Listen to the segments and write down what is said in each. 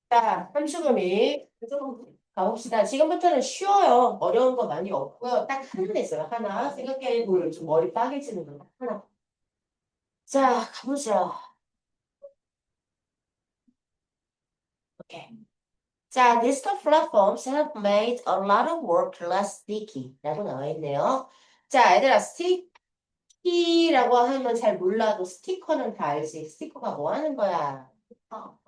자, 함수금이 가봅시다. 지금부터는 쉬워요. 어려운 거 많이 없고요. 딱 하나 있어요. 하나. 생각해 볼 좀 머리 빠개지는 거 하나. 자, 가보죠. 오케이. 자, digital platforms have made a lot of work less sticky 라고 나와 있네요. 자, 얘들아, 스티키라고 하면 잘 몰라도 스티커는 다 알지. 스티커가 뭐 하는 거야?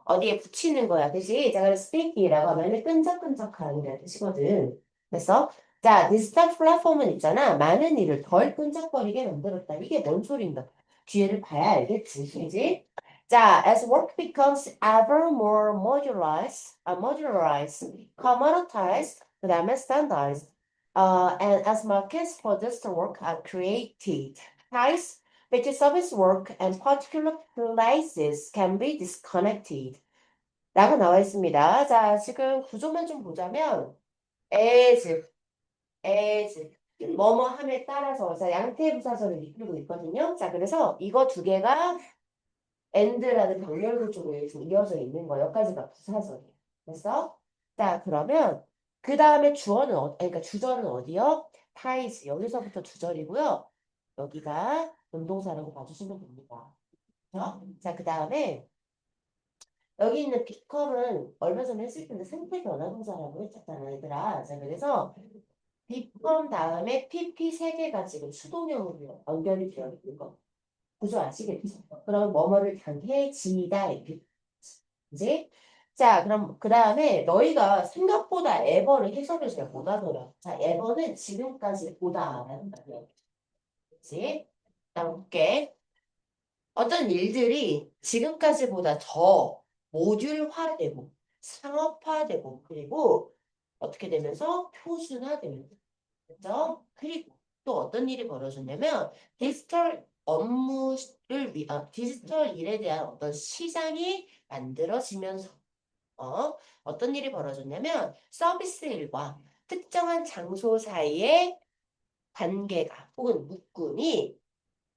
어디에 붙이는 거야. 그지? 자, 그래서 스티키라고 하면 끈적끈적한 이라는 뜻이거든. 그래서, 자, 디지털 플랫폼은 있잖아. 많은 일을 덜 끈적거리게 만들었다. 이게 뭔 소린가? 뒤에를 봐야 알겠지. 그지? 자, as work becomes ever more modularized, commoditized, 그 다음에 standardized, and as markets for this work are created, price which service work and particular places can be disconnected. 라고 나와 있습니다. 자, 지금 구조만 좀 보자면, as, as, 뭐뭐 함에 따라서, 자, 양태 부사절을 이끌고 있거든요. 자, 그래서 이거 두 개가 and라는 병렬구 쪽에 지금 이어져 있는 거, 여기까지가 부사절이에요. 그래서, 자, 그러면, 그 다음에 주어는, 그러니까 주절은 어디요? ties, 여기서부터 주절이고요. 여기가 운동사라고 봐주시면 됩니다. 자, 그 다음에 여기 있는 beccome은 얼마 전에 했을 텐데 생태 변화동사라고 했었잖아, 얘들아. 자, 그래서 become 다음에 pp 세 개가 지금 수동형으로 연결이 되어 있는 거. 구조 아시겠죠? 그럼 뭐뭐를 당해지다 이렇게 그지? 자, 그럼 그 다음에 너희가 생각보다 ever를 해석을 잘 못하더라. 자, ever는 지금까지 보다라는 말이야. 그지? 자, 볼게. 어떤 일들이 지금까지보다 더 모듈화되고 상업화되고 그리고 어떻게 되면서 표준화되는 거죠. 그리고 또 어떤 일이 벌어졌냐면 디지털 업무를 디지털 일에 대한 어떤 시장이 만들어지면서 어떤 일이 벌어졌냐면 서비스 일과 특정한 장소 사이의 관계가 혹은 묶음이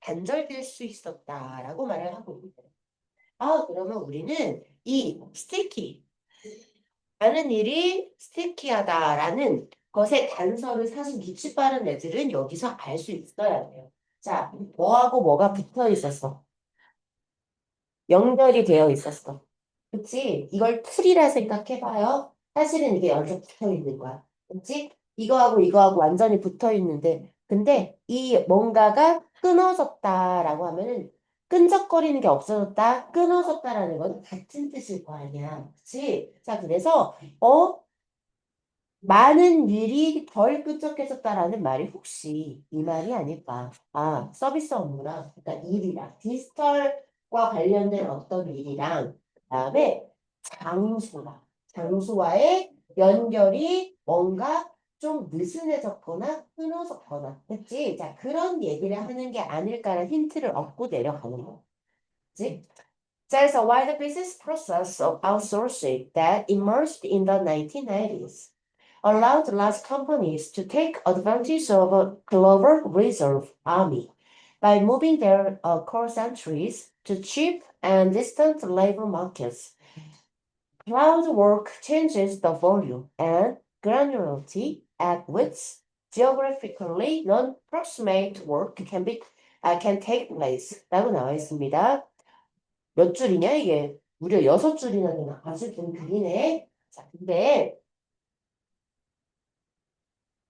단절될 수 있었다라고 말을 하고 있어요. 아, 그러면 우리는 이 스티키, 하는 일이 스티키하다라는 것의 단서를 사실 눈치 빠른 애들은 여기서 알 수 있어야 돼요. 자, 뭐하고 뭐가 붙어 있었어? 연결이 되어 있었어. 그치? 이걸 틀이라 생각해봐요. 사실은 이게 완전 붙어 있는 거야. 그치? 이거하고 이거하고 완전히 붙어 있는데, 근데 이 뭔가가 끊어졌다라고 하면은 끈적거리는 게 없어졌다, 끊어졌다라는 건 같은 뜻일 거 아니야. 그치? 자, 그래서, 많은 일이 덜 끈적해졌다라는 말이 혹시 이 말이 아닐까? 아, 서비스 업무랑, 그러니까 일이랑, 디지털과 관련된 어떤 일이랑, 그다음에 장수와의 연결이 뭔가 좀 느슨해졌거나 끊어졌거나, 그치? 자, 그런 얘기를 하는 게 아닐까라는 힌트를 얻고 내려가는 거. 그치? 자, 그래서 while the business process of outsourcing that emerged in the 1990s allowed large companies to take advantage of a global reserve army by moving their core centers to cheap and distant labor markets. Cloud work changes the volume and granularity at which geographically non-proximate work can take place. 라고 나와 있습니다. 몇 줄이냐, 이게? 무려 6줄이나 되나? 아주 좀 길이네. 자, 근데,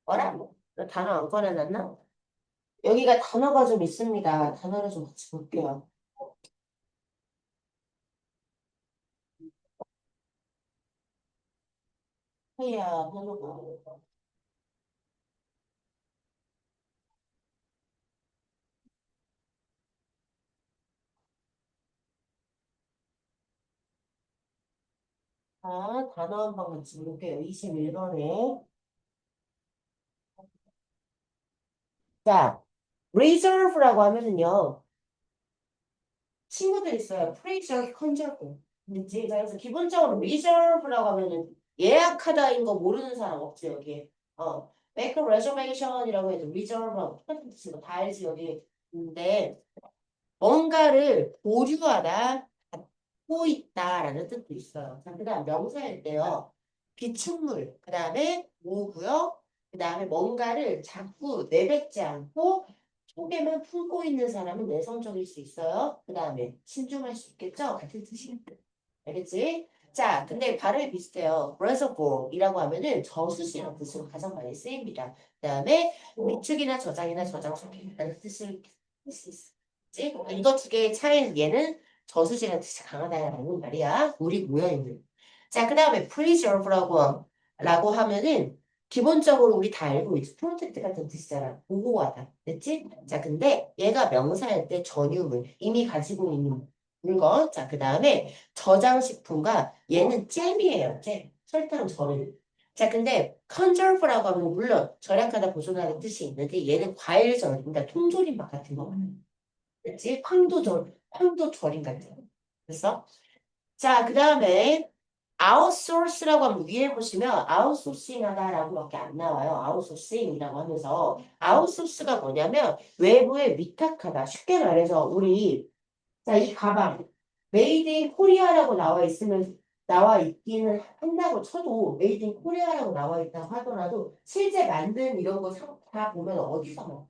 뭐라? 너 단어 안 꺼내놨나? 여기가 단어가 좀 있습니다. 단어를 좀 같이 볼게요. 해야 단어가. 자, 단어 한 번 같이 볼게요. 21번에. 자, reserve라고 하면은요, 친구들 있어요. preserve, conserve. 그치? 그래서 기본적으로 reserve라고 하면은 예약하다인 거 모르는 사람 없지, 여기. make a reservation이라고 해도 reserve하고 똑같은 뜻인 다 알지, 여기. 근데 뭔가를 보류하다, 갖고 있다라는 뜻도 있어요. 자, 그다음 명사일 때요. 비축물, 그다음에 뭐고요? 그다음에 뭔가를 자꾸 내뱉지 않고 속에만 품고 있는 사람은 내성적일 수 있어요. 그다음에 신중할 수 있겠죠? 같은 뜻입니다. 알겠지? 자, 근데 발음이 비슷해요. reservoir이라고 하면은 저수지라는 뜻으로 가장 많이 쓰입니다. 그다음에 위축이나 저장이나 저장소라는 뜻이 있지? 이거 두 개의 차이는 얘는 저수지라는 뜻이 강하다는 말이야. 물이 모여있는. 자, 그 다음에 preserve라고 하면은 기본적으로 우리 다 알고 있죠. 프로텍트 같은 뜻이잖아. 보호하다. 됐지? 자, 근데 얘가 명사일 때 전유물, 이미 가지고 있는 물건. 자, 그 다음에 저장식품과 얘는 잼이에요. 잼. 설탕 절임. 자, 근데 conserve라고 하면 물론 절약하다 보존하는 뜻이 있는데 얘는 과일 절임, 그러니까 통조림밥 같은 거. 그치? 황도 절임 같은 거. 그래서 자, 그 다음에 아웃소스라고 하면 위에 보시면 아웃소싱하다라고밖에 안 나와요. 아웃소싱이라고 하면서 아웃소스가 뭐냐면 외부에 위탁하다. 쉽게 말해서 우리 자, 이 가방 메이드 인 코리아라고 나와 있기는 한다고 쳐도 메이드 인 코리아라고 나와 있다고 하더라도 실제 만든 이런 거 다 보면 어디서 뭐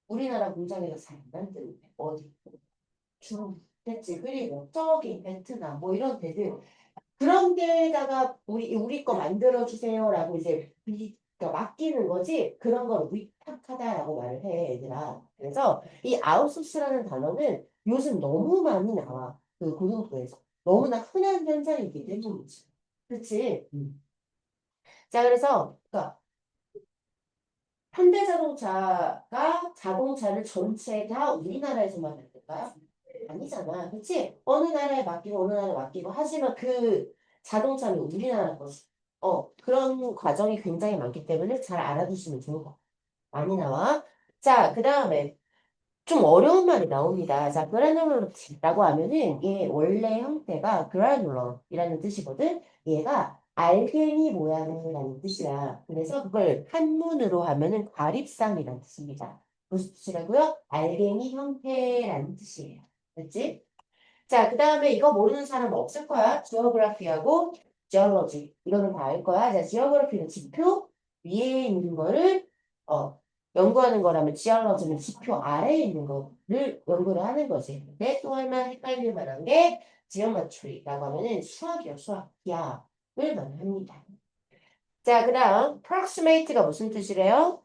우리나라 공장에서 잘 안 만드는 어디 중국 됐지 그리고 저기 베트남 뭐 이런 데들 그런 데다가 우리 거 만들어 주세요라고 이제 그러니까 맡기는 거지 그런 걸 위탁하다라고 말을 해 얘들아. 그래서 이 아웃소스라는 단어는 요즘 너무 많이 나와 그 고등부에서 너무나 흔한 현상이기 때문이지. 그렇지? 자 그래서 그러니까 현대자동차가 자동차를 전체 다 우리나라에서만 만들까요? 아니잖아. 그치? 어느 나라에 맡기고 어느 나라에 맡기고 하지만 그 자동차는 우리나라 것이. 그런 과정이 굉장히 많기 때문에 잘 알아두시면 좋을 것 같아요. 많이 나와. 자, 그 다음에 좀 어려운 말이 나옵니다. 자, granular라고 하면은 얘 원래 형태가 granular이라는 뜻이거든. 얘가 알갱이 모양이라는 뜻이야. 그래서 그걸 한문으로 하면은 과립상이라는 뜻입니다. 무슨 뜻이라고요? 알갱이 형태라는 뜻이에요. 됐지? 자, 그 다음에 이거 모르는 사람 없을 거야. 지오그래피하고 지올로지. 이거는 다 알 거야. 자, 지오그래피는 지표 위에 있는 거를 어, 연구하는 거라면 지올로지는 지표 아래에 있는 거를 연구를 하는 거지. 근데 또 얼마나 헷갈릴 만한 게 지오메트리라고 하면은 수학이요, 수학. 야을 말합니다. 자, 그 다음 approximate가 무슨 뜻이래요?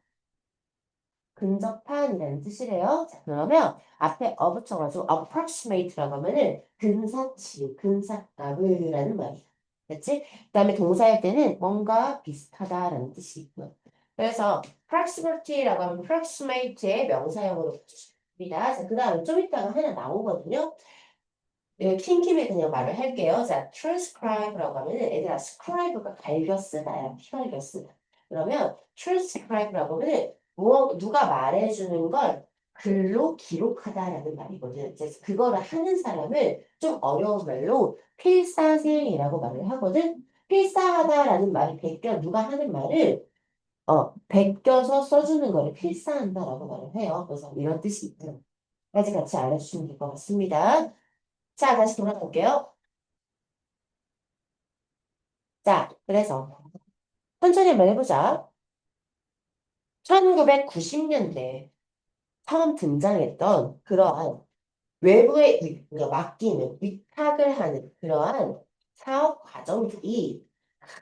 근접한이라는 뜻이래요. 자, 그러면 앞에 어 붙여가지고 approximate라고 하면은 근사치, 근사각을라는 말이야. 됐지? 그 다음에 동사일 때는 뭔가 비슷하다라는 뜻이 있고요. 그래서 proximity라고 하면 approximate의 명사형으로 붙입니다. 자, 그 다음에 좀 이따가 하나 나오거든요. 네, 킹킴에 그냥 말을 할게요. 자, transcribe라고 하면은 애들아, scribe가 갈겨 쓰다야. 피갈겨 쓰다. 그러면 transcribe라고 하면은 누가 말해주는 걸 글로 기록하다라는 말이거든. 그래서 그거를 하는 사람을 좀 어려운 말로 필사생이라고 말을 하거든. 필사하다라는 말이 누가 하는 말을 베껴서 써주는 거를 필사한다라고 말을 해요. 그래서 이런 뜻이 있다. 까지 같이 알아주시면 될 것 같습니다. 자, 다시 돌아갈게요. 자, 그래서 천천히 한번 해보자. 1990년대 처음 등장했던 그러한 외부에 그러니까 맡기는 위탁을 하는 그러한 사업 과정들이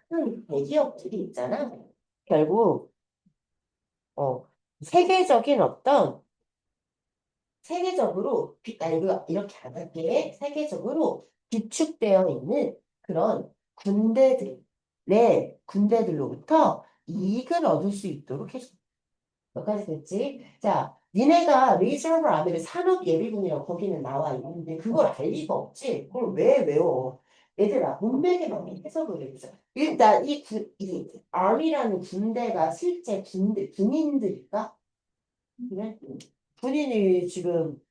큰 대기업들이 있잖아. 결국 세계적인 어떤 이거 이렇게 안 할게. 세계적으로 비축되어 있는 그런 군대들로부터 이익을 얻을 수 있도록 해줘. 몇 가지 됐지? 자, 니네가 리저브 아메리 산업 예비군이라고 거기는 나와 있는데 그걸 알 리가 없지. 그걸 왜 외워? 얘들아, 문맥에만 해석을 해보자. 일단 이 아미라는 군대가 실제 군인들일까? 그래? 군인이 지금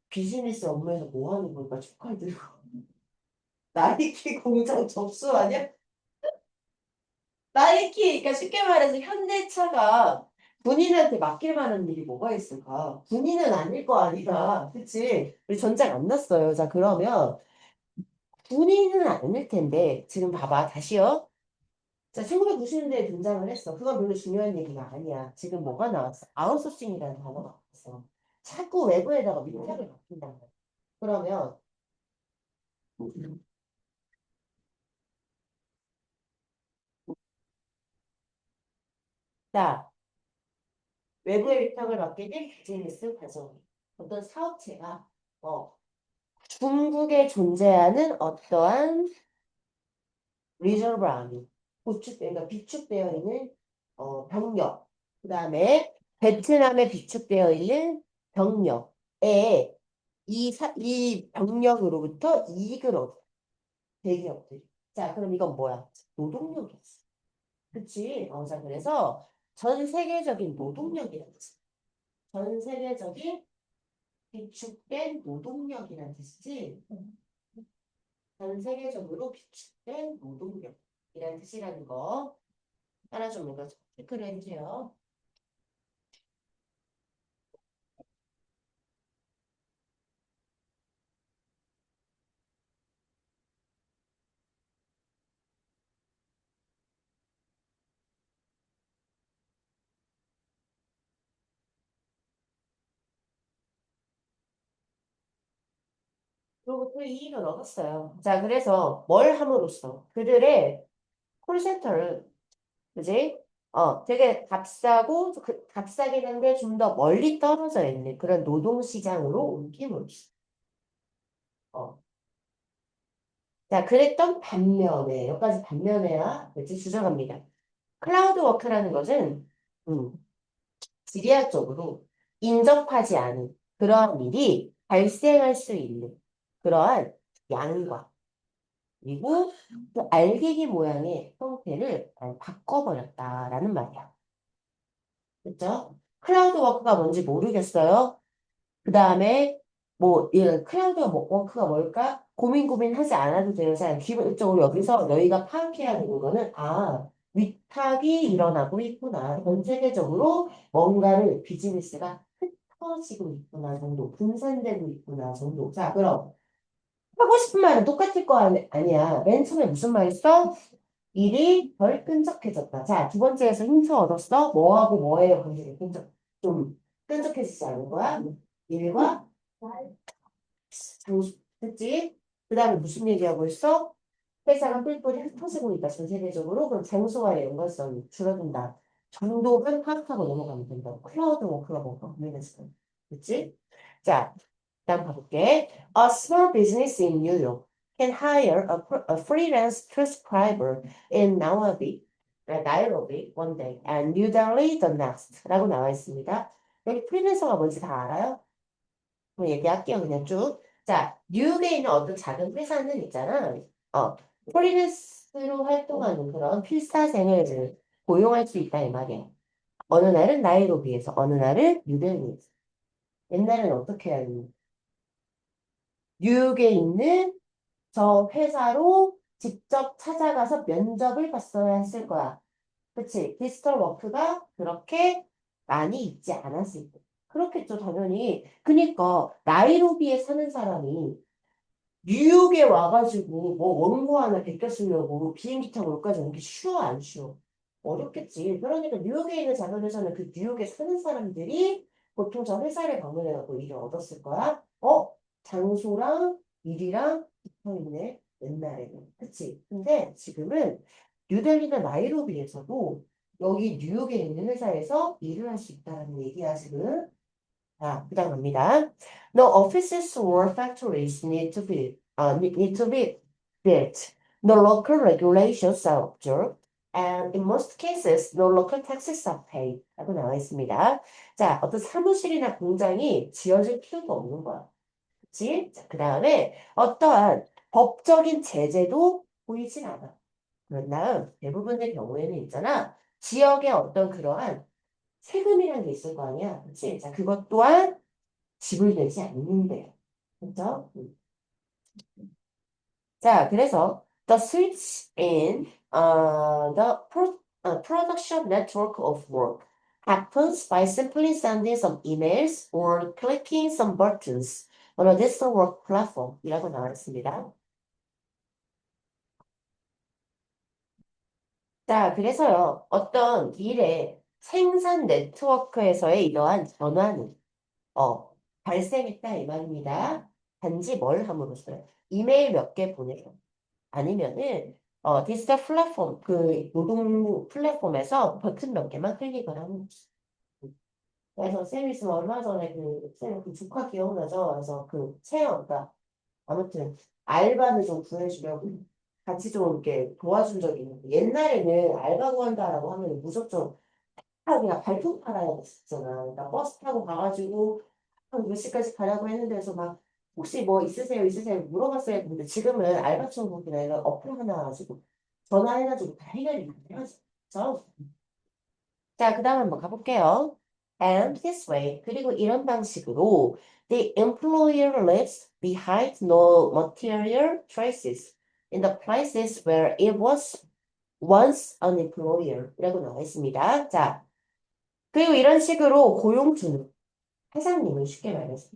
비즈니스 업무에서 뭐 하는 걸까? 축하해 들고. 나이키 공장 접수하냐? 나이키, 그러니까 쉽게 말해서 현대차가 군인한테 맡길 만한 일이 뭐가 있을까? 군인은 아닐 거 아니야. 그치? 우리 전쟁 안 났어요. 자, 그러면 군인은 아닐 텐데, 지금 봐봐, 다시요. 자, 1990년대에 등장을 했어. 그건 별로 중요한 얘기가 아니야. 지금 뭐가 나왔어? 아웃소싱이라는 단어가 나왔어. 자꾸 외부에다가 위탁을 맡긴단 말이야. 그러면, 자, 외부에 위탁을 맡게 된 비즈니스 과정. 어떤 사업체가, 중국에 존재하는 어떠한 리저브 아미, 그러니까 비축되어 있는 병력, 그 다음에 베트남에 비축되어 있는 병력에 이 병력으로부터 이익을 얻어 대기업들이. 자, 그럼 이건 뭐야? 노동력이었어. 그치? 자, 그래서 전 세계적인 노동력이라는 뜻. 전 세계적인 비축된 노동력이라는 뜻이지. 전 세계적으로 비축된 노동력이라는 뜻이라는 거. 하나 좀 이거 체크를 해주세요. 그리고 또 이익을 얻었어요. 자, 그래서 뭘 함으로써 그들의 콜센터를, 그지? 되게 값싸고 값싸긴 한데 좀 더 멀리 떨어져 있는 그런 노동시장으로 옮김으로써. 어. 자, 그랬던 반면에 여기까지 반면에야 이제 주장합니다. 클라우드 워크라는 것은 음, 지리학적으로 인접하지 않은 그러한 일이 발생할 수 있는 그러한 양과 그리고 그 알갱이 모양의 형태를 바꿔버렸다라는 말이야. 그렇죠? 클라우드 워크가 뭔지 모르겠어요. 그 다음에 뭐 클라우드 워크가 뭘까? 고민하지 않아도 돼요. 그냥 기본적으로 여기서 너희가 파악해야 되는 거는 위탁이 일어나고 있구나. 전 세계적으로 뭔가를 비즈니스가 흩어지고 있구나 정도, 분산되고 있구나 정도. 자, 그럼 하고 싶은 말은 똑같을 거 아니야. 맨 처음에 무슨 말 했어? 일이 덜 끈적해졌다. 자, 두 번째에서 힌트 얻었어? 뭐하고 뭐예요? 근데 좀 끈적해지지 않은 거야? 일과 장소. 됐지? 그 다음에 무슨 얘기하고 있어? 회사가 뿔뿔이 흩어지고 있다. 전 세계적으로. 그럼 장소와의 연관성이 줄어든다. 정도만 파악하고 넘어가면 된다. 클라우드 워크가 뭔가 고민했어. 그치? 자, 다음 가볼게. A small business in New York can hire a freelance transcriber in Nairobi one day and New Delhi the next 라고 나와 있습니다. 여기 프리랜서가 뭔지 다 알아요? 그럼 얘기할게요, 그냥 쭉. 자, 뉴욕에 있는 어떤 작은 회사는 있잖아. 어, 프리랜서로 활동하는 그런 필사생을 고용할 수 있다, 이 말이야. 어느 날은 나이로비에서, 어느 날은 뉴델리에서. 옛날에는 어떻게 해야 되니? 뉴욕에 있는 저 회사로 직접 찾아가서 면접을 봤어야 했을 거야. 그치? 디지털 워크가 그렇게 많이 있지 않았을 때. 그렇겠죠, 당연히. 그니까, 나이로비에 사는 사람이 뉴욕에 와가지고 뭐 원고 하나 베껴 쓰려고 비행기 타고 여기까지 오는 게 쉬워, 안 쉬워? 어렵겠지. 그러니까 뉴욕에 있는 작은 회사는 그 뉴욕에 사는 사람들이 보통 저 회사를 방문해갖고 일을 얻었을 거야. 장소랑 일이랑 붙어있네. 옛날에는. 그치? 근데 지금은 뉴델리나 나이로비에서도 여기 뉴욕에 있는 회사에서 일을 할 수 있다는 얘기야, 지금. 자, 그 다음 갑니다. No offices or factories need to be built. No local regulations are observed. And in most cases, no local taxes are paid. 라고 나와 있습니다. 자, 어떤 사무실이나 공장이 지어질 필요가 없는 거야. 그치? 자, 그 다음에 어떠한 법적인 제재도 보이진 않아. 그런 다음 대부분의 경우에는 있잖아. 지역의 어떤 그러한 세금이라는 게 있을 거 아니야. 그치? 자, 그것 또한 지불되지 않는데. 그죠? 자, 그래서 the switch in production network of work happens by simply sending some emails or clicking some buttons on a digital work platform 이라고 나와 있습니다. 자, 그래서요, 어떤 일의 생산 네트워크에서의 이러한 전환이, 어, 발생했다, 이 말입니다. 단지 뭘 함으로써요? 이메일 몇 개 보내요. 아니면은, 디지털 플랫폼, 그 노동 플랫폼에서 버튼 몇 개만 클릭을 하는 거지. 그래서 쌤이 있으면 얼마 전에 쌤그 조카 기억나죠? 그래서 그 체험, 그러니까 아무튼 알바를 좀 구해주려고 같이 좀 이렇게 도와준 적이 있는데 옛날에는 알바 구한다라고 하면 무조건 그냥 발품 팔아야 됐었잖아. 그러니까 버스 타고 가가지고 한 몇 시까지 가라고 했는데 그래서 막 혹시 뭐 있으세요 물어봤어야 했는데 지금은 알바처럼 그냥 어플 하나 가지고 전화해가지고 다 해결이 돼가지고 자, 그 다음 한번 가볼게요. And this way. 그리고 이런 방식으로 the employer leaves behind no material traces in the places where it was once an employer 라고 나와 있습니다. 자, 그리고 이런 식으로 고용주는 사장님을 쉽게 말해서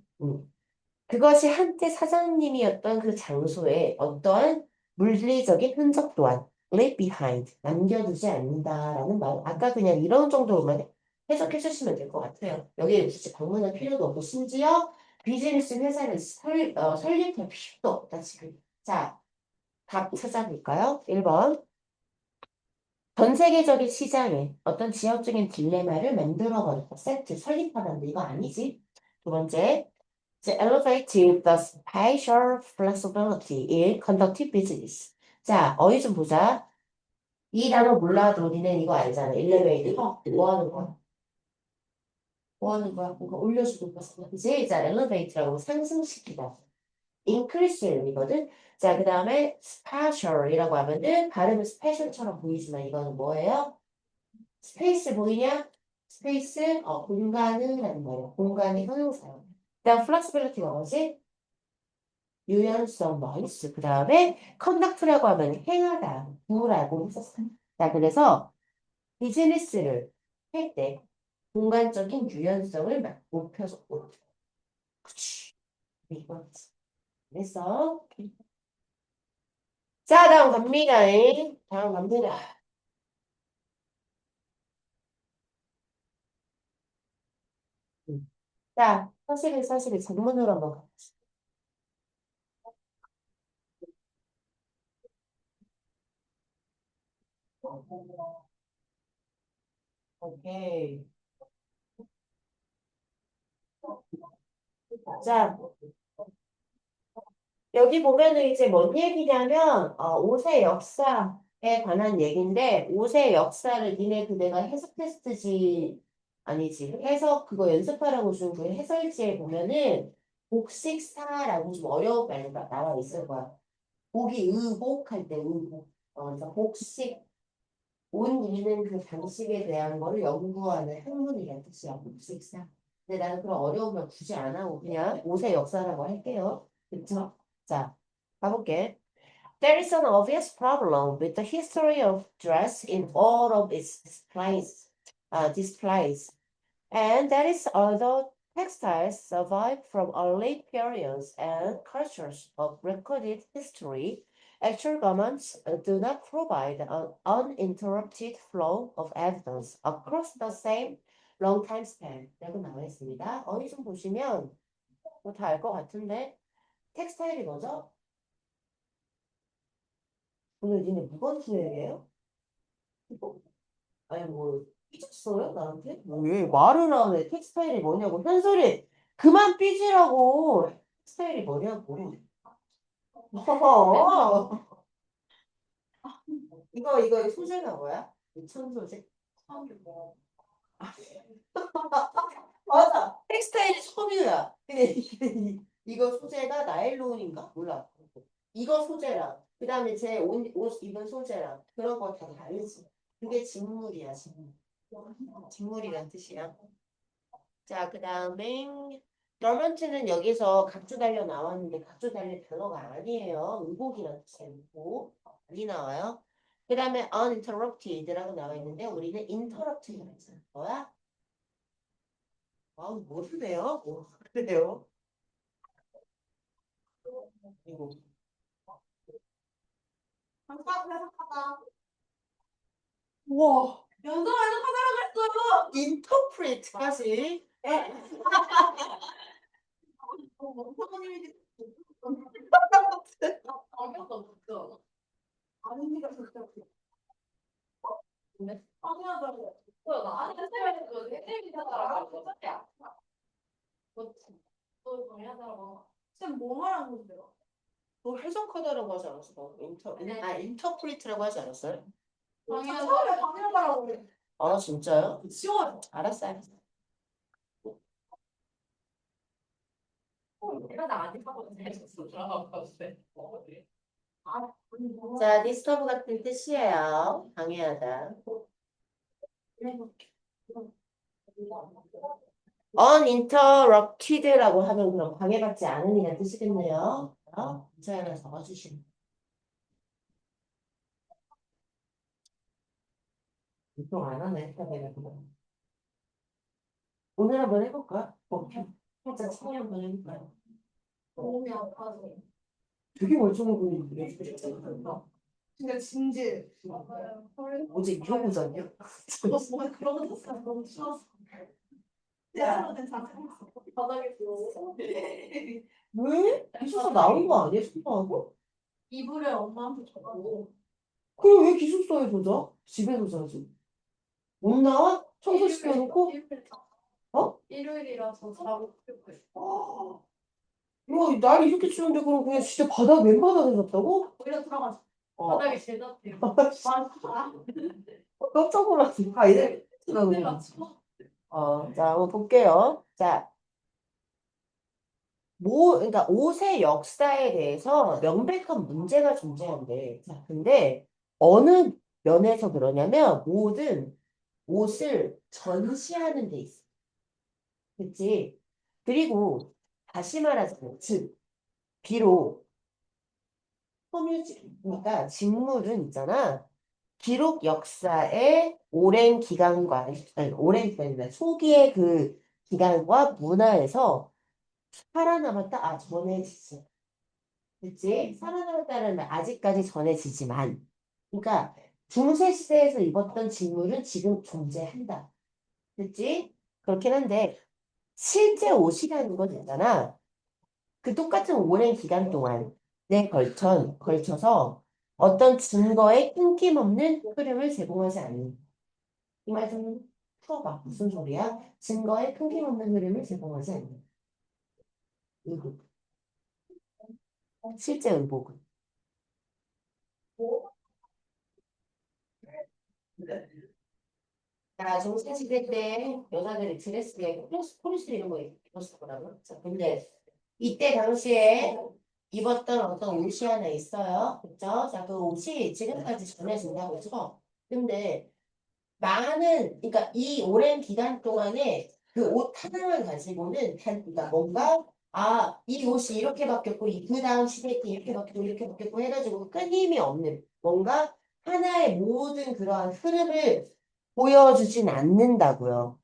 그것이 한때 사장님이었던 그 장소에 어떠한 물리적인 흔적 또한 leave behind, 남겨두지 않는다라는 말. 아까 그냥 이런 정도로만 해석해 주시면 될 것 같아요. 여기에 굳이 방문할 필요도 없고 심지어 비즈니스 회사를 설립할 필요도 없다 지금. 자, 답 찾아볼까요? 1번. 전 세계적인 시장에 어떤 지역적인 딜레마를 만들어버렸다. 세트 설립하는데 이거 아니지? 두 번째. The elevating the spatial flexibility in conducting business. 자, 어휘 좀 보자. 이 단어 몰라도 니네 이거 알잖아. 엘리베이터. 뭐 하는 거야? 뭐 하는 거야? 뭔가 올려주고 있어. 그치? 자, 엘리베이터라고 상승시키다. increase이거든. 자, 그 다음에 spatial이라고 하면은 발음은 스페셜처럼 보이지만 이거는 뭐예요? 스페이스 보이냐? 스페이스, 공간을 하는 거예요. 공간의 형용사예요. 그다음 flexibility가 뭐지? 유연성, 나이스. 그 다음에 컨덕트라고 하면 행하다, 도라고 했었어요. 자, 그래서 비즈니스를 할 때 공간적인 유연성을 막 높여서 그치. 이거지. 그래서 자, 다음 갑니다. 다음 갑니다. 자, 사실은 전문으로 한번 가보시죠. 오케이. 자, 여기 보면은 이제 뭔 얘기냐면, 옷의 역사에 관한 얘기인데, 옷의 역사를 니네 그 내가 해석 테스트지, 아니지. 해석 그거 연습하라고 준 그 해설지에 보면은, 복식사라고 좀 어려운 말가 나와 있을 거야. 복이 의복할 때 의복. 그래서 복식, 옷 입는 그 방식에 대한 거를 연구하는 학문이란 뜻이야, 복식사. 근데 나는 그런 어려움을 굳이 안 하고 그냥 옷의 역사라고 할게요. 그쵸? 자, 가볼게. There is an obvious problem with the history of dress in all of its displays. And that is although textiles survive from early periods and cultures of recorded history, actual garments do not provide an uninterrupted flow of evidence across the same long time span. 라고 나와 있습니다. 어디 좀 보시면 뭐 다 알 것 같은데 텍스타일이 뭐죠? 오늘 니네 무건 수행이에요? 아니 뭐 삐졌어요 나한테? 왜 말을 안 해? 텍스타일이 뭐냐고 현설이 그만 삐지라고 텍스타일이 뭐냐고 어. 이거 소재가 뭐야? 천 소재? 맞아 텍스타일이 섬유야 근데 이거 소재가 나일론인가? 몰라 이거 소재랑 그 다음에 제 옷 입은 소재랑 그런 거 다 다르지 그게 직물이야 직물이란 뜻이야 자, 그 다음에 너먼트는 여기서 각주 달려 나왔는데 각주 달릴 단어가 아니에요. 의복이라는 뜻이에요. 의복. 많이 나와요. 그 다음에 uninterrupted라고 나와 있는데 우리는 interrupted라고 했잖아. 뭐야? 아우, 모르네요. 뭐, 그래요? 이거. 와, 연습하는 카메라가 있어요. 인터프리트까지. 원장님이 아무것도 없죠. 아닙니다, 진짜. 네? 아니야다고. 나한테 세면서 내 얘기하다가 너 정리하다가 쌤 뭐 말하는 건데요? 너 해석하다라고 하지 않았어? 인터프리트라고 하지 않았어요? 처음에 방해하라고 그래. 아, 진짜요? 쉬워요. 알았어, 알았어. 내가 나한테 하고 있어. 아, 자, 디스터브 같은 뜻이에요. 방해하다. uninterrupted라고 하면 그럼 방해받지 않음이라는 뜻이겠네요. 문자 하나 적어주시면. 보통 안 하네, 해석을. 오늘 한번 해볼까? 살짝 참여 한번 해볼까요? 몸이 아파서. 되게 멀쩡해 보이는데. 진짜 진지. 맞아요. 어제 이러고자냐? 뭔가 그런 거 샀어요. 너무 추웠어. 내가 자꾸 바닥에 들어. 왜? 기숙사 나온 거 아니야? 숙소하고? 이불을 엄마한테 줘가지고. 그럼 왜 기숙사에서 자? 집에서 자지. 못 나와? 청소시켜놓고? 어? 일요일이라서 자고 싶고. 야, 날이 이렇게 추운데 그럼 그냥 진짜 바닥 맨바닥에 잤다고? 오히려 들어가서 어. 바닥에 제일 낫대요. 깜짝 놀랐어. 아, 이래. 근데 맞춰. 자, 한번 볼게요. 자, 그러니까 옷의 역사에 대해서 명백한 문제가 존재한대. 자, 근데 어느 면에서 그러냐면 모든 옷을 전시하는 데 있어. 그치? 그리고 다시 말하자면, 즉, 비록 그러니까 직물은 있잖아. 기록 역사의 오랜 기간과, 아니, 오랜 기간이나 초기의 그 기간과 문화에서 살아남았다. 전해지지. 그치? 살아남았다는 말, 아직까지 전해지지만. 그러니까, 중세 시대에서 입었던 직물은 지금 존재한다. 그치? 그렇긴 한데, 실제 옷이라는 건 있잖아. 그 똑같은 오랜 기간 동안에 걸쳐서 어떤 증거에 끊김없는 흐름을 제공하지 않는. 이 말 좀 풀어봐. 무슨 소리야? 증거에 끊김없는 흐름을 제공하지 않는. 의혹. 실제 의혹은. 자, 중세시대 때 여자들이 드레스에 포리스 이런 거 입었었더라고요. 자, 근데 이때 당시에 입었던 어떤 옷이 하나 있어요. 그죠? 자, 그 옷이 지금까지 전해진다고 해서. 근데 그러니까 이 오랜 기간 동안에 그 옷 하나만 가지고는, 그러니까 뭔가, 이 옷이 이렇게 바뀌었고, 그 다음 시대 때 이렇게 바뀌었고 해가지고 끊임이 없는, 뭔가 하나의 모든 그러한 흐름을 보여주진 않는다고요.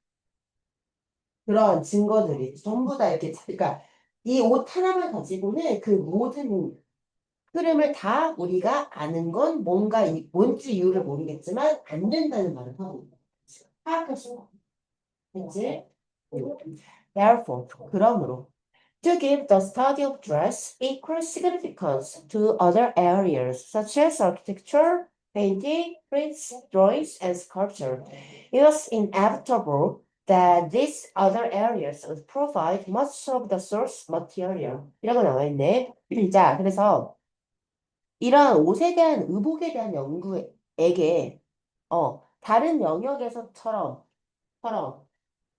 그런 증거들이 전부 다 이렇게, 그러니까 이 옷 하나만 가지고는 그 모든 흐름을 다 우리가 아는 건 뭔지 이유를 모르겠지만 안 된다는 말을 하고 있다. 파악할 수가 없지. 그치? Therefore, 그러므로 to give the study of dress equal significance to other areas such as architecture, painting, prints, drawings, and sculpture, it was inevitable that these other areas would provide much of the source material. 이라고 나와 있네. 자, 그래서 이러한 옷에 대한 의복에 대한 연구에게 다른 영역에서처럼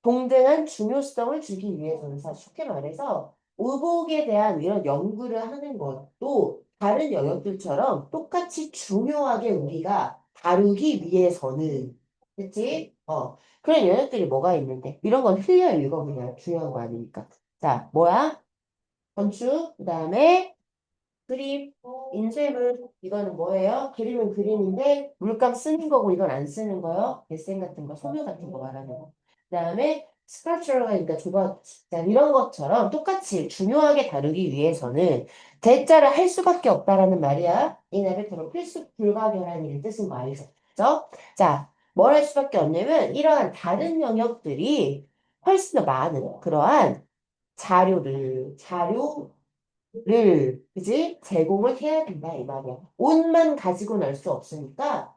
동등한 중요성을 주기 위해서는 사실 쉽게 말해서 의복에 대한 이런 연구를 하는 것도 다른 영역들처럼 똑같이 중요하게 우리가 다루기 위해서는 그치? 그런 영역들이 뭐가 있는데 이런 건 흘려 읽어 그냥 중요한 거 아니니까 자 뭐야? 건축 그 다음에 그림, 인쇄물, 이거는 뭐예요? 그림은 그림인데 물감 쓰는 거고 이건 안 쓰는 거요. 데센 같은 거, 소묘 같은 거 말하는 거. 그다음에 스컬처러가 그러니까 조각, 자, 이런 것처럼 똑같이 중요하게 다루기 위해서는 대자를 할 수밖에 없다라는 말이야. 이 나를 그런 필수 불가결한 일 뜻인 거 알죠? 그죠? 자, 뭘 할 수밖에 없냐면 이러한 다른 영역들이 훨씬 더 많은 그러한 그지? 제공을 해야 된다 이 말이야. 옷만 가지고는 알 수 없으니까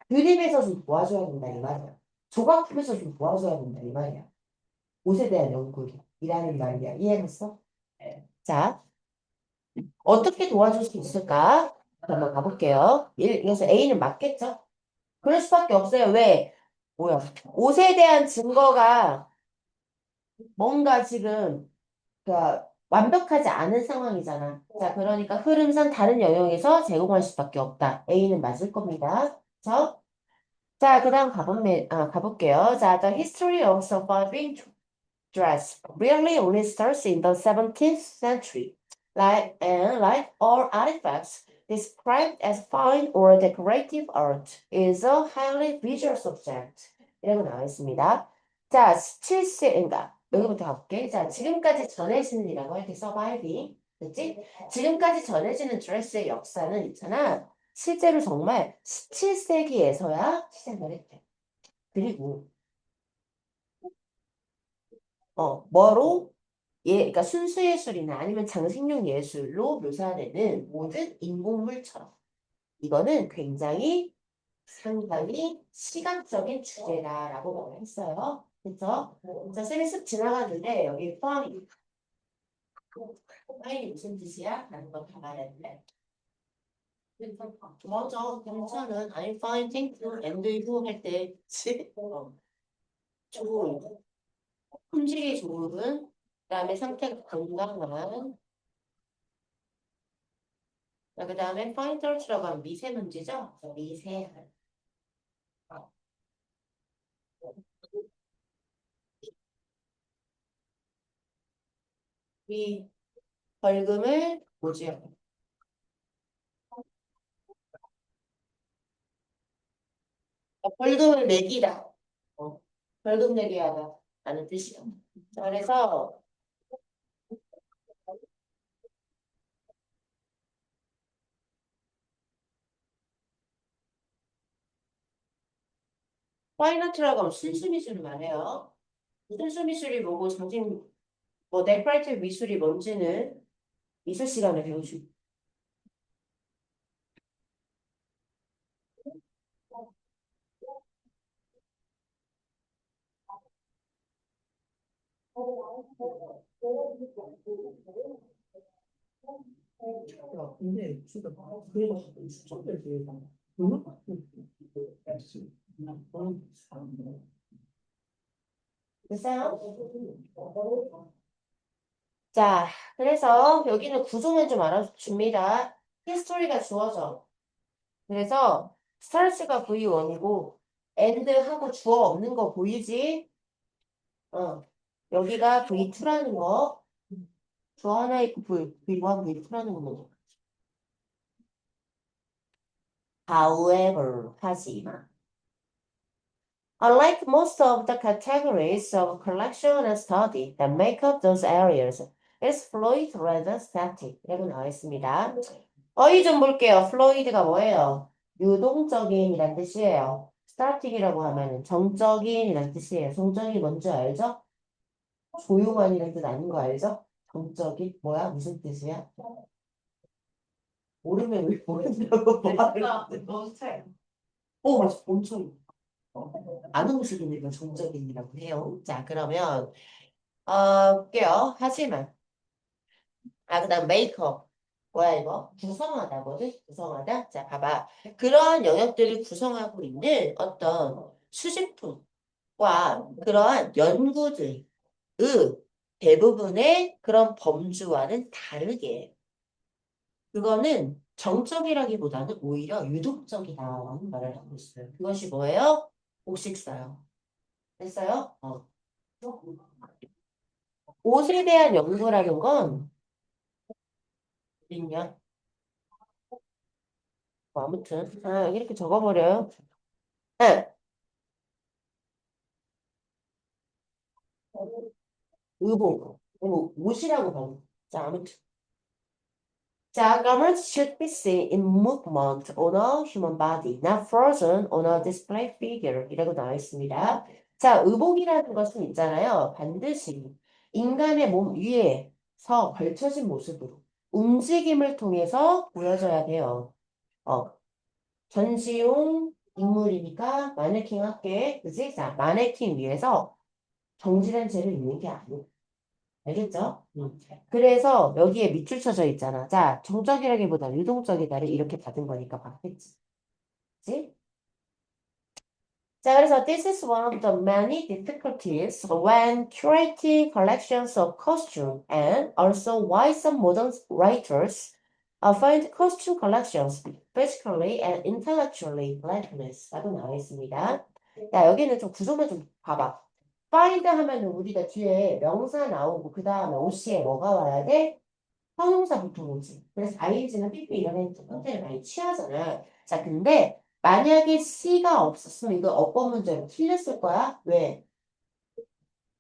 그림에서 좀 도와줘야 된다 이 말이야. 조각품에서 좀 도와줘야 된다 이 말이야. 옷에 대한 연구이라는 말이야. 이해했어? 네. 자, 어떻게 도와줄 수 있을까? 한번 가볼게요. 그래서 A는 맞겠죠? 그럴 수밖에 없어요. 왜? 뭐야? 옷에 대한 증거가 뭔가 지금 그러니까 완벽하지 않은 상황이잖아. 자, 그러니까 흐름상 다른 영역에서 제공할 수밖에 없다. A는 맞을 겁니다. 그렇죠? 자, 그다음 가볼게요. 자, the history of surviving dress really only starts in the 17th century. Like all artifacts described as fine or decorative art is a highly visual subject. 이라고 나와 있습니다. 자, 7세인가? 여기부터 가볼게. 자, 지금까지 전해지는이라고 이렇게 surviving. 그치? 지금까지 전해지는 드레스의 역사는 있잖아. 실제로 정말 17세기에서야 시작을 했대. 그리고 뭐로? 그러니까 순수 예술이나 아니면 장식용 예술로 묘사되는 모든 인공물처럼 이거는 굉장히 상당히 시각적인 주제다라고 말을 했어요. 그래서 자, 쌤이 쓱 지나가는데 여기 파인이 무슨 뜻이야? 라는 걸 봐봐야 돼. 맞아, 괜찮은 I'm fine, thank you, and you 할 때, 그치? 좋은, 품질이 좋은, 그다음에 상태가 건강한, 그 다음에 fine dirt라고 하면 미세먼지죠? 미세한. 이 벌금을 뭐지? 벌금을 매기다. 어, 벌금 내게 하다. 라는 뜻이야. 자, 그래서 파인아트라고 하면 순수미술을 말해요. 순수미술이 뭐고 정신 뭐 데코레이티브 미술이 뭔지는 미술 시간에 배우시고. 야, 근데 진짜 그래도 추천될 기회가 응? 됐어요? 자, 그래서 여기는 구조만 좀 알아줍니다. 히스토리가 주어져. 그래서 스타트가 V1이고 end하고 주어 없는 거 보이지? 여기가 V2라는 거. 주어 하나 있고 V1, V2라는 거죠. However, 하지만. Unlike most of the categories of collection and study that make up those areas, it's fluid rather static. 이라고 나와 있습니다. 어휘 좀 볼게요. fluid가 뭐예요? 유동적인이란 뜻이에요. static이라고 하면 정적인이란 뜻이에요. 정적이 뭔지 알죠? 조용한이란 뜻 아닌 거 알죠? 정적인 뭐야? 무슨 뜻이야? 모르면 왜 모른다고 말을 해. 몬스타일. 맞아. 엄청 안 움직이니까 정적인이라고 해요. 자, 그러면 볼게요. 하지만 그다음 메이크업 뭐야 이거? 구성하다거든? 구성하다? 자, 봐봐. 그러한 영역들을 구성하고 있는 어떤 수집품과 그러한 연구들의 대부분의 그런 범주와는 다르게 그거는 정적이라기보다는 오히려 유동적이다라는 말을 하고 있어요. 그것이 뭐예요? 옷식사요. 됐어요? 옷에 대한 연구라는 건 있냐? 아무튼 여기 이렇게 적어버려요. 네. 의복. 옷이라고 봐요. 자, 아무튼 자, garments should be seen in movement on a human body, not frozen on a display figure. 이라고 나와 있습니다. 자, 의복이라는 것은 있잖아요. 반드시 인간의 몸 위에서 걸쳐진 모습으로 움직임을 통해서 보여져야 돼요. 전시용 인물이니까 마네킹 할게. 그지? 자, 마네킹 위에서 정지된 채를 입는 게 아니고. 알겠죠? 그래서 여기에 밑줄 쳐져 있잖아. 자, 정적이라기보다 유동적이다를 이렇게 받은 거니까 받겠지. 그치? 자, 그래서 this is one of the many difficulties when curating collections of costume and also why some modern writers find costume collections physically and intellectually lifeless 라고 나와 있습니다. 야, 여기는 좀 구조만 좀 봐봐. find 하면은 우리가 뒤에 명사 나오고 그 다음에 OC에 뭐가 와야 돼? 형용사 보통 오지. 그래서 ing는 삐삐 이런 애 형태를 많이 취하잖아. 자, 근데 만약에 C가 없었으면 이거 어법 문제로 틀렸을 거야. 왜?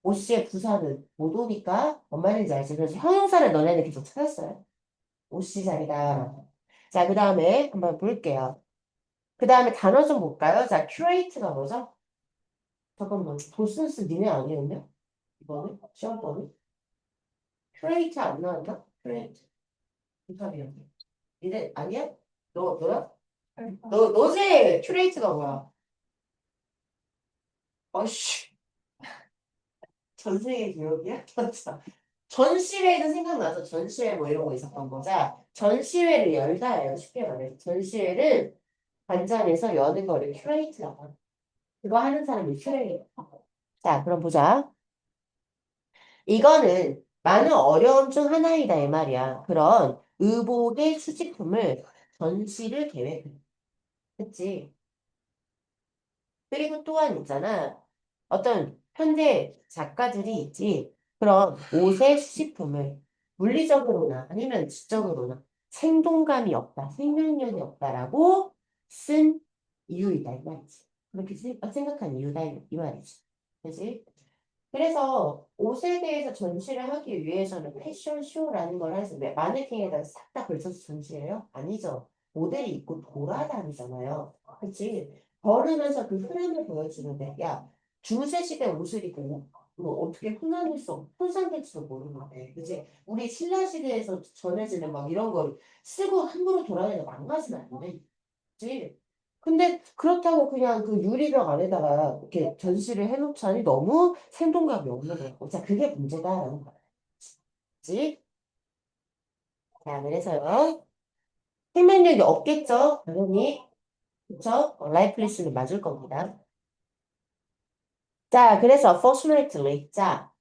OC의 부사는 못 오니까 뭔 말인지 알지? 그래서 형용사를 너네는 계속 찾았어요. OC 자리다. 자, 그 다음에 한번 볼게요. 그 다음에 단어 좀 볼까요? 자, curate가 뭐죠? 잠깐만, 도슨스 니네 아니었냐? 이거는? 시험번은? curate 안 나왔나? curate. 이탑이었네. 니네 아니야? 너야? 너지? 큐레이트가 뭐야? 어씨, 전생의 기억이야? 진짜. 전시회도 생각나서 전시회 뭐 이런 거 있었던 거자. 전시회를 열다예요. 쉽게 말해서. 전시회를 관장에서 여는 거를 큐레이트라고 하는. 그거 하는 사람이 큐레이터. 자, 그럼 보자. 이거는 많은 어려움 중 하나이다 이 말이야. 그런 의복의 수집품을 전시를 계획해. 그치? 그리고 또한 있잖아. 어떤 현대 작가들이 있지. 그런 옷의 수집품을 물리적으로나 아니면 지적으로나 생동감이 없다, 생명력이 없다라고 쓴 이유이다 이 말이지. 그렇게 생각한 이유다 이 말이지. 그지? 그래서 옷에 대해서 전시를 하기 위해서는 패션쇼라는 걸 해서 마네킹에다가 싹 다 걸쳐서 전시해요? 아니죠. 모델이 입고 돌아다니잖아요. 그치? 걸으면서 그 흐름을 보여주는데, 야, 중세 시대 옷을 입고 뭐 어떻게 혼상될지도 모르는데, 그치? 우리 신라 시대에서 전해지는 막 이런 걸 쓰고 함부로 돌아다니면 망가지면 안 돼. 그치? 근데 그렇다고 그냥 그 유리벽 안에다가 이렇게 전시를 해놓자니 너무 생동감이 없는 거고. 자, 그게 문제다라는 거지. 자, 그래서요. 생명력이 없겠죠? 당연히. 그쵸? 라이플리스는 맞을 겁니다. 자, 그래서 fortunately. 자,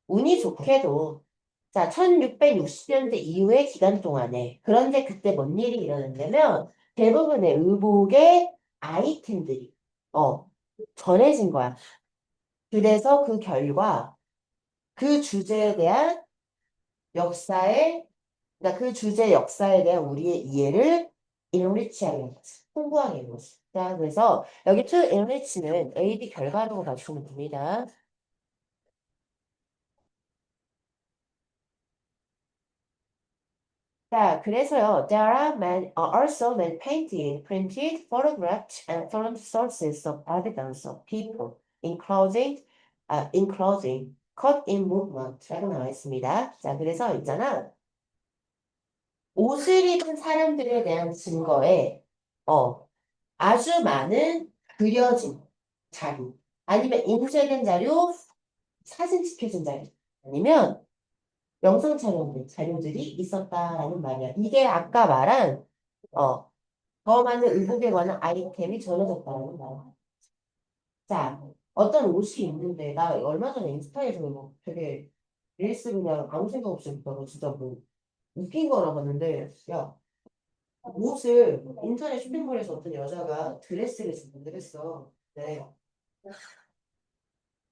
운이 좋게도 자, 1660년대 이후의 기간 동안에 그런데 그때 뭔 일이 일어났냐면 대부분의 의복의 아이템들이 전해진 거야. 그래서 그 결과 그 주제에 대한 역사에 그러니까 그 주제 역사에 대한 우리의 이해를 enrich하게 한 거지. 풍부하게 한 거지. 자, 그래서 여기 to enrich는 AD 결과로 가시면 됩니다. 자, 그래서요, there are also many painted, printed, photographed, and filmed sources of evidence of people, including caught in movement라고 나와 있습니다. 자, 그래서 있잖아, 옷을 입은 사람들에 대한 증거에, 아주 많은 그려진 자료, 아니면 인쇄된 자료, 사진 찍혀진 자료, 아니면 영상 촬영된 자료들이 있었다라는 말이야. 이게 아까 말한 어, 더 많은 의복에 관한 아이템이 전해졌다는 거야. 자, 어떤 옷이 있는데 나 얼마 전에 인스타에서 뭐 되게 릴스 그냥 아무 생각 없이 입다가 진짜 뭐 웃긴 거라 봤는데 야 옷을 인터넷 쇼핑몰에서 어떤 여자가 드레스를 주문을 했어. 네.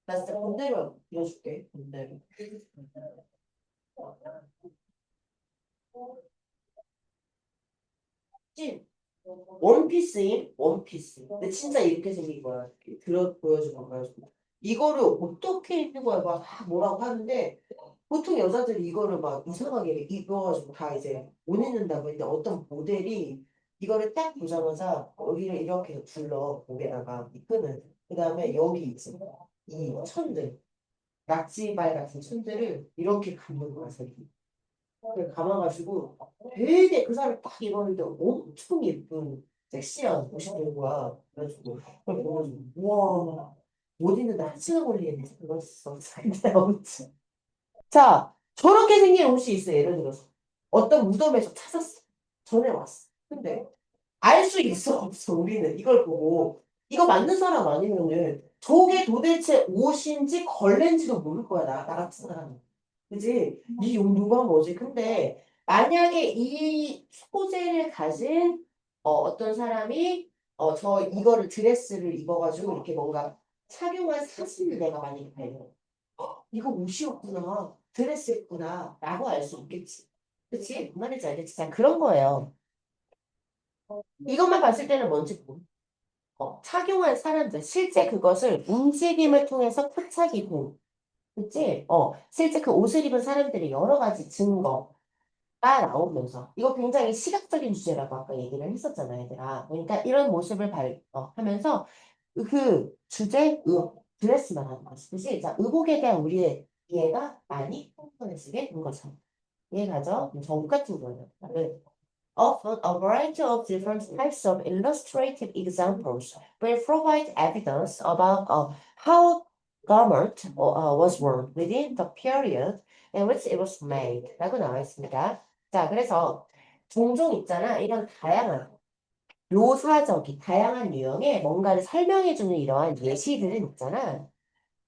나 진짜 본대로 보여줄게. 본대로. 찐. 원피스인 원피스. 근데 진짜 이렇게 생긴 거야. 이렇게 보여주는 거야. 이거를 어떻게 입는 거야? 막 뭐라고 하는데 보통 여자들이 이거를 막 이상하게 입어가지고 다 이제 못 입는다고 했는데 어떤 모델이 이거를 딱 보자마자 여기를 이렇게 둘러 목에다가 이 끈을 그 다음에 여기 있지 이 천들 낙지발 같은 천들을 이렇게 감는 거야 색이 그걸 감아가지고 되게 그 사람이 딱 입었는데 엄청 예쁜 섹시한 옷이 된 거야 그래가지고 그걸 보고 우와 못 입는데 한 시간 걸리겠네 그랬어 근데 아무튼 자, 저렇게 생긴 옷이 있어, 예를 들어서. 어떤 무덤에서 찾았어. 전에 왔어. 근데 알 수 있어, 없어, 우리는. 이걸 보고. 이거 맞는 사람 아니면은 저게 도대체 옷인지 걸레인지도 모를 거야, 나 같은 사람은. 그지? 이 용도가 뭐지? 근데 만약에 이 소재를 가진 어떤 사람이 저 이거를 드레스를 입어가지고 이렇게 뭔가 착용한 사진을 내가 만약에 발견해. 이거 옷이었구나. 드레스였구나. 라고 알 수 있겠지. 그치? 뭔 말인지 알겠지? 자, 그런 거예요. 이것만 봤을 때는 뭔지 모르. 착용한 사람들, 실제 그것을 움직임을 통해서 포착이고, 그치? 실제 그 옷을 입은 사람들의 여러 가지 증거가 나오면서, 이거 굉장히 시각적인 주제라고 아까 얘기를 했었잖아요, 얘들아. 그러니까 이런 모습을 하면서 그 주제, 드레스만 하는 거지. 그치? 자, 의복에 대한 우리의 이해가 많이 풍부해지게 된 거죠. 이해가죠? 정국 같은 거예요. Often a variety of different types of illustrative examples will provide evidence about how garment was worn within the period in which it was made. 라고 나와 있습니다. 자, 그래서 종종 있잖아. 이런 다양한 묘사적인 다양한 유형의 뭔가를 설명해주는 이러한 예시들은 있잖아.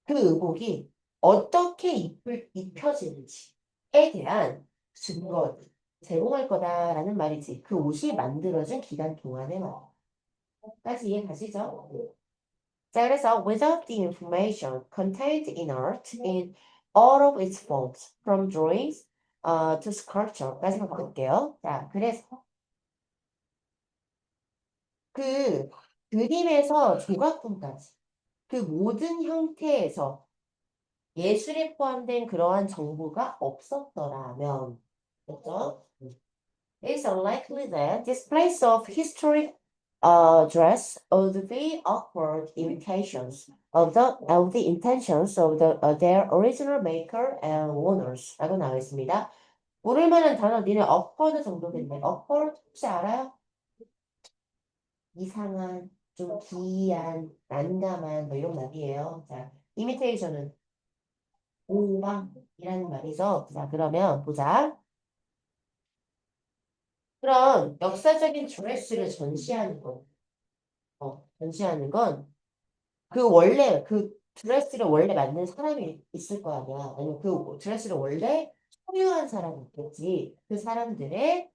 그 의복이 어떻게 입혀지는지에 대한 증거를 제공할 거다라는 말이지. 그 옷이 만들어진 기간 동안에 말까지 이해 가시죠? 자, 그래서 without the information contained in art in all of its forms, from drawings to sculpture까지 볼게요. 자, 그래서 그 그림에서 조각품까지 그 모든 형태에서 예술에 포함된 그러한 정보가 없었더라면, 그렇죠? It's unlikely that this place of historic dress would be awkward imitations of the intentions of their original maker and owners. 라고 나와 있습니다. 모를 만한 단어, 니네 awkward 정도겠네. awkward 혹시 알아요? 이상한, 좀 기이한, 난감한, 뭐 이런 말이에요. 자, imitation은 오방이라는 말이죠. 자, 그러면 보자. 그런 역사적인 드레스를 전시하는 건, 전시하는 건, 그 원래, 그 드레스를 원래 만든 사람이 있을 거 아니야. 아니면 그 드레스를 원래 소유한 사람이 있겠지. 그 사람들의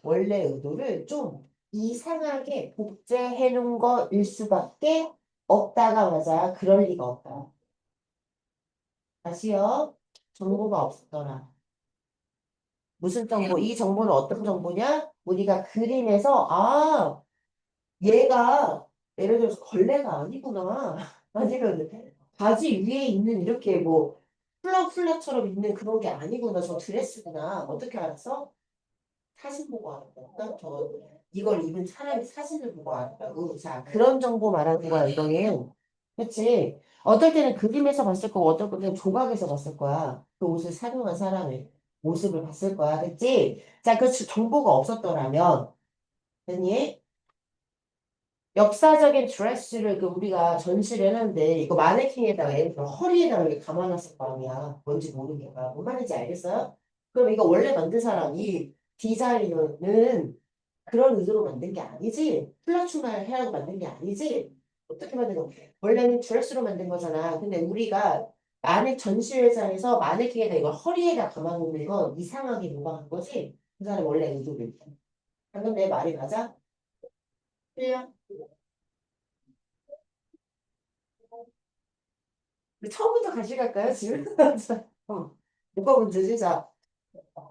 원래 의도를 좀 이상하게 복제해 놓은 거일 수밖에 없다가 맞아. 그럴 리가 없다. 다시요. 정보가 없었더라. 무슨 정보? 이 정보는 어떤 정보냐? 우리가 그림에서, 얘가 예를 들어서 걸레가 아니구나. 아니면 바지 위에 있는 이렇게 뭐 플럭플럭처럼 있는 그런 게 아니구나. 저 드레스구나. 어떻게 알았어? 사진 보고 알았다. 이걸 입은 사람이 사진을 보고 알았다고. 자, 그런 정보 말하는 거야, 이거는. 그치? 어떨 때는 그림에서 봤을 거고, 어떨 때는 조각에서 봤을 거야. 그 옷을 착용한 사람의 모습을 봤을 거야. 그치? 자, 그 정보가 없었더라면, 됐니? 역사적인 드레스를 그 우리가 전시를 했는데, 이거 마네킹에다가 예를 들어 허리에다가 이렇게 감아놨을 거 아니야. 뭔지 모르니까. 뭔 말인지 알겠어요? 그럼 이거 원래 만든 사람이 디자이너는 그런 의도로 만든 게 아니지. 플라추마를 해라고 만든 게 아니지. 어떻게 만든 거? 원래는 드레스로 만든 거잖아. 근데 우리가 만약 전시회장에서 마네킹에다 이걸 허리에다 감아놓는 건 이상하게 모방한 거지. 그 사람 원래 의도를. 방금 내 말이 맞아? 틀려? 우리 처음부터 같이 갈까요, 지금? 뭐가 문제지? 자,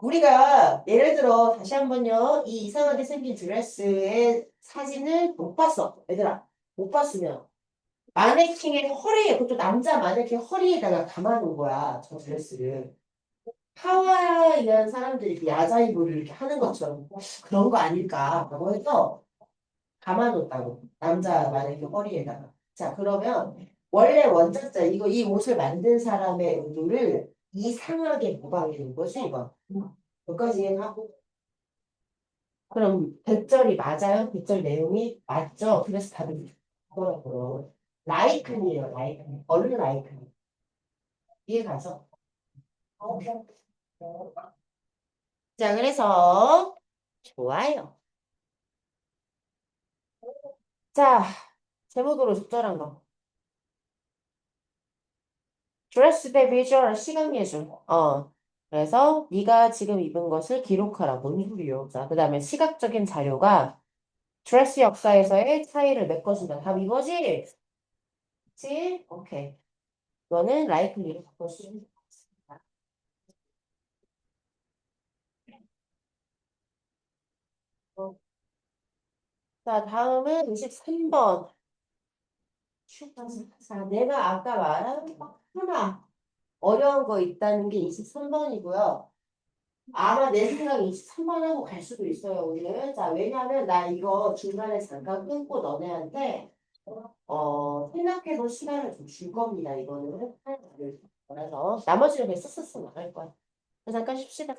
우리가 예를 들어 다시 한번요. 이 이상하게 생긴 드레스의 사진을 못 봤어. 얘들아, 못 봤으면 마네킹의 허리에, 그것도 남자 마네킹 허리에다가 감아놓은 거야, 저 드레스를. 하와이안 사람들이 이렇게 야자이브를 이렇게 하는 것처럼 그런 거 아닐까라고 해서 감아놓았다고. 남자 마네킹 허리에다가. 자, 그러면 원래 원작자, 이 옷을 만든 사람의 의도를 이상하게 모방해준 거지, 이거. 여기까지 이해하고. 그럼 100절이 맞아요? 100절 내용이 맞죠? 그래서 다들 그거라고요. 라이큰이에요, 라이큰. 얼른 라이큰. 이해 가죠? 자, 그래서 좋아요. 자, 제목으로 적절한 거. 드레스 대 비주얼 시각 예술. 그래서 네가 지금 입은 것을 기록하라. 뭔 소리요? 자, 그다음에 시각적인 자료가 드레스 역사에서의 차이를 메꿔준다. 답 이거지? 그치? 오케이. 이거는 라이클리로 바꿔주시면 되겠습니다. 자, 다음은 23번. 자, 내가 아까 말한 거 하나 어려운 거 있다는 게 23번이고요. 아마 내 생각에 23번 하고 갈 수도 있어요, 오늘. 자, 왜냐면 나 이거 중간에 잠깐 끊고 너네한테 생각해볼 시간을 좀 줄 겁니다, 이거는. 그래서 나머지는 그냥 쓱쓱쓱 나갈 거야. 잠깐 쉽시다.